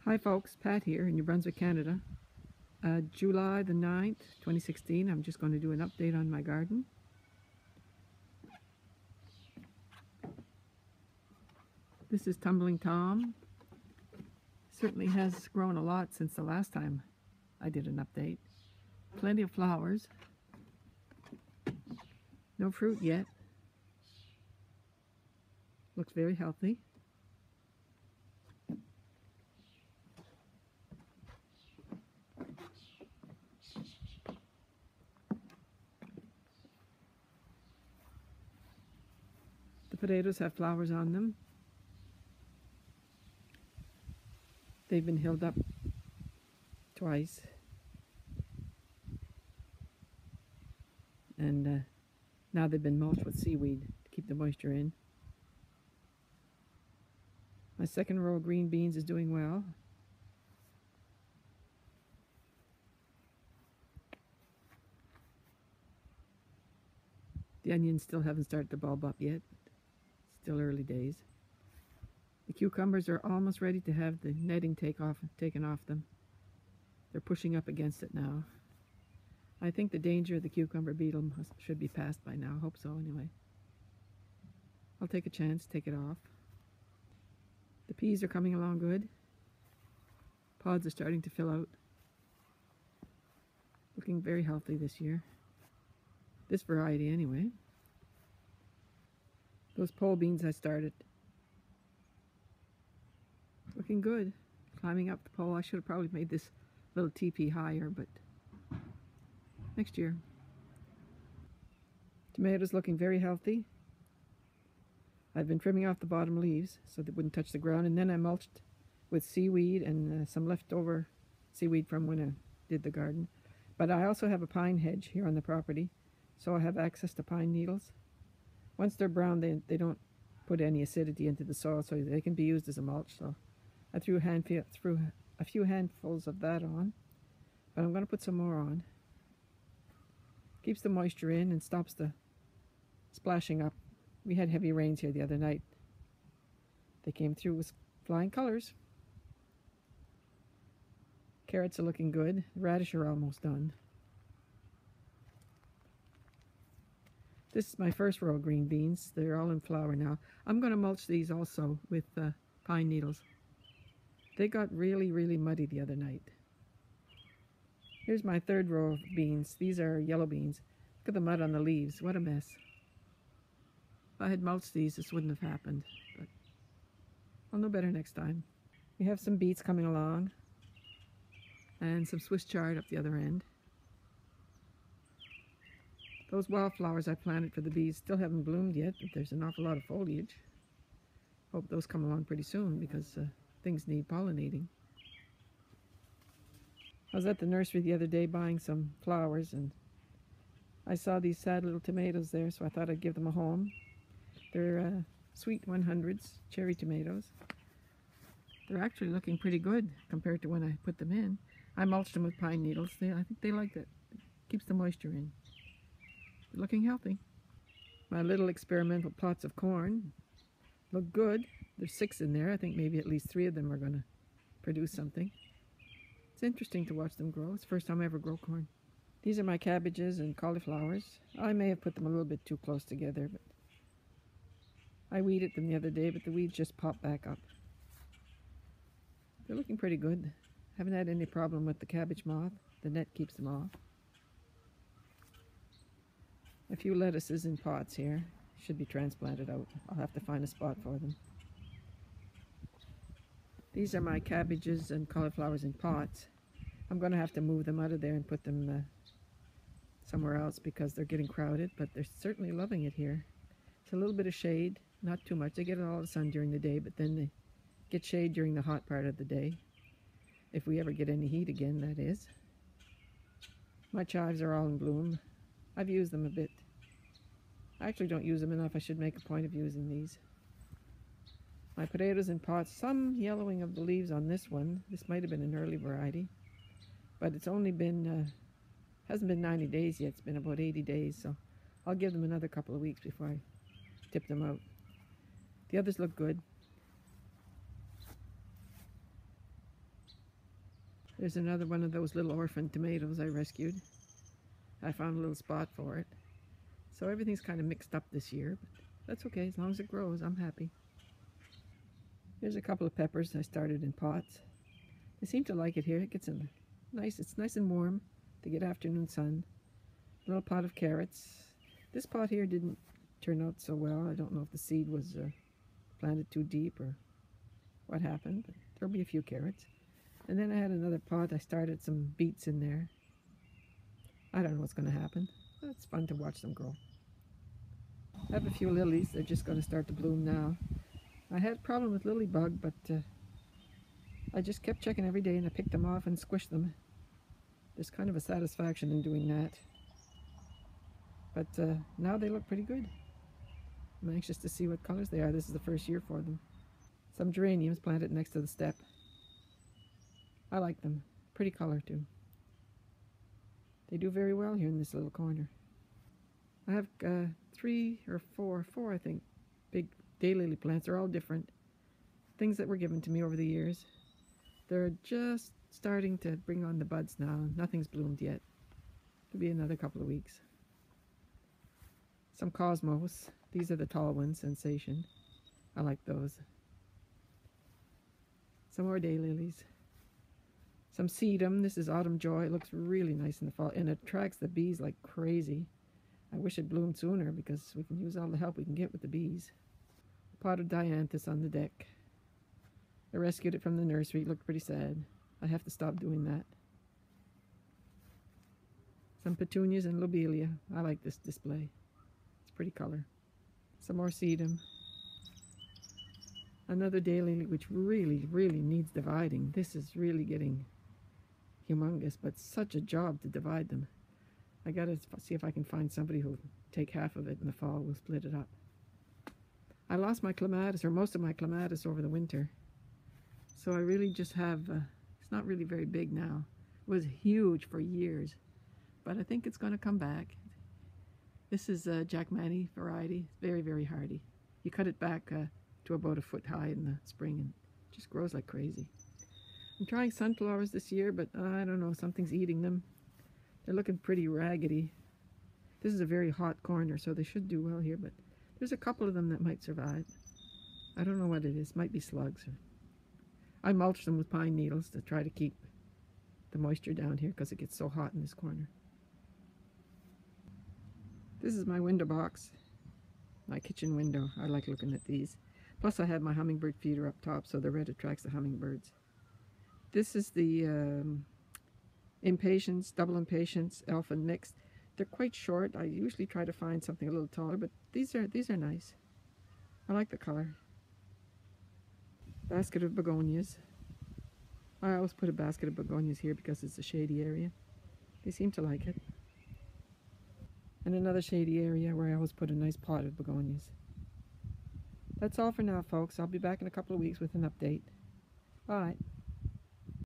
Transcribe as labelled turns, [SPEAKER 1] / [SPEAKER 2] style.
[SPEAKER 1] Hi folks, Pat here in New Brunswick, Canada. July the 9th, 2016. I'm just going to do an update on my garden. This is Tumbling Tom. Certainly has grown a lot since the last time I did an update. Plenty of flowers. No fruit yet. Looks very healthy. The potatoes have flowers on them. They've been healed up twice. And now they've been mulched with seaweed to keep the moisture in. My second row of green beans is doing well. The onions still haven't started to bulb up yet. Still early days. The cucumbers are almost ready to have the netting taken off them. They're pushing up against it now. I think the danger of the cucumber beetle should be past by now. I hope so anyway. I'll take a chance, take it off. The peas are coming along good. Pods are starting to fill out. Looking very healthy this year. This variety anyway. Those pole beans I started. Looking good. Climbing up the pole. I should have probably made this little teepee higher, but next year. Tomatoes looking very healthy. I've been trimming off the bottom leaves so they wouldn't touch the ground, and then I mulched with seaweed and some leftover seaweed from when I did the garden. But I also have a pine hedge here on the property, so I have access to pine needles. Once they're brown, they don't put any acidity into the soil, so they can be used as a mulch. So I threw a few handfuls of that on, but I'm going to put some more on. Keeps the moisture in and stops the splashing up. We had heavy rains here the other night. They came through with flying colors. Carrots are looking good. Radish are almost done. This is my first row of green beans. They're all in flower now. I'm going to mulch these also with pine needles. They got really, really muddy the other night. Here's my third row of beans. These are yellow beans. Look at the mud on the leaves. What a mess. If I had mulched these, this wouldn't have happened. But I'll know better next time. We have some beets coming along. And some Swiss chard up the other end. Those wildflowers I planted for the bees still haven't bloomed yet, but there's an awful lot of foliage. Hope those come along pretty soon because things need pollinating. I was at the nursery the other day buying some flowers, and I saw these sad little tomatoes there, so I thought I'd give them a home. They're sweet 100s, cherry tomatoes. They're actually looking pretty good compared to when I put them in. I mulched them with pine needles. I think they like that. It keeps the moisture in. They're looking healthy. My little experimental plots of corn look good. There's 6 in there. I think maybe at least 3 of them are going to produce something. It's interesting to watch them grow. It's the first time I ever grow corn. These are my cabbages and cauliflowers. I may have put them a little bit too close together, but I weeded them the other day, but the weeds just popped back up. They're looking pretty good. Haven't had any problem with the cabbage moth. The net keeps them off. A few lettuces in pots here. Should be transplanted out. I'll have to find a spot for them. These are my cabbages and cauliflowers in pots. I'm going to have to move them out of there and put them somewhere else because they're getting crowded, but they're certainly loving it here. It's a little bit of shade, not too much. They get all the sun during the day, but then they get shade during the hot part of the day. If we ever get any heat again, that is. My chives are all in bloom. I've used them a bit. I actually don't use them enough. I should make a point of using these. My potatoes in pots. Some yellowing of the leaves on this one. This might have been an early variety. But it's only been, hasn't been 90 days yet. It's been about 80 days. So I'll give them another couple of weeks before I tip them out. The others look good. There's another one of those little orphan tomatoes I rescued. I found a little spot for it. So everything's kind of mixed up this year, but that's okay. As long as it grows, I'm happy. Here's a couple of peppers I started in pots. They seem to like it here. It gets it's nice and warm. They get afternoon sun. A little pot of carrots. This pot here didn't turn out so well. I don't know if the seed was planted too deep or what happened, but there'll be a few carrots. And then I had another pot. I started some beets in there. I don't know what's going to happen. It's fun to watch them grow. I have a few lilies. They're just going to start to bloom now. I had a problem with lily bug, but I just kept checking every day and I picked them off and squished them. There's kind of a satisfaction in doing that. But now they look pretty good. I'm anxious to see what colors they are. This is the first year for them. Some geraniums planted next to the step. I like them. Pretty color too. They do very well here in this little corner. I have four I think, big daylily plants. They're all different. Things that were given to me over the years. They're just starting to bring on the buds now. Nothing's bloomed yet. It'll be another couple of weeks. Some cosmos. These are the tall ones, Sensation. I like those. Some more daylilies. Some sedum. This is Autumn Joy. It looks really nice in the fall and it attracts the bees like crazy. I wish it bloomed sooner because we can use all the help we can get with the bees. A pot of dianthus on the deck. I rescued it from the nursery. It looked pretty sad. I have to stop doing that. Some petunias and lobelia. I like this display. It's a pretty color. Some more sedum. Another daylily which really needs dividing. This is really getting humongous, but such a job to divide them. I gotta see if I can find somebody who'll take half of it in the fall. We'll split it up. I lost my clematis, or most of my clematis, over the winter. So I really just have, it's not really very big now. It was huge for years, but I think it's going to come back. This is a Jack Manny variety. It's very hardy. You cut it back to about a foot high in the spring and it just grows like crazy. I'm trying sunflowers this year, but I don't know, something's eating them. They're looking pretty raggedy. This is a very hot corner, so they should do well here, but there's a couple of them that might survive. I don't know what it is. Might be slugs. I mulch them with pine needles to try to keep the moisture down here because it gets so hot in this corner. This is my window box, my kitchen window. I like looking at these. Plus I have my hummingbird feeder up top, so the red attracts the hummingbirds. This is the Impatiens, double Impatiens, Elfin mixed. They're quite short. I usually try to find something a little taller, but these are nice. I like the color. Basket of begonias. I always put a basket of begonias here because it's a shady area. They seem to like it. And another shady area where I always put a nice pot of begonias. That's all for now, folks. I'll be back in a couple of weeks with an update. Bye.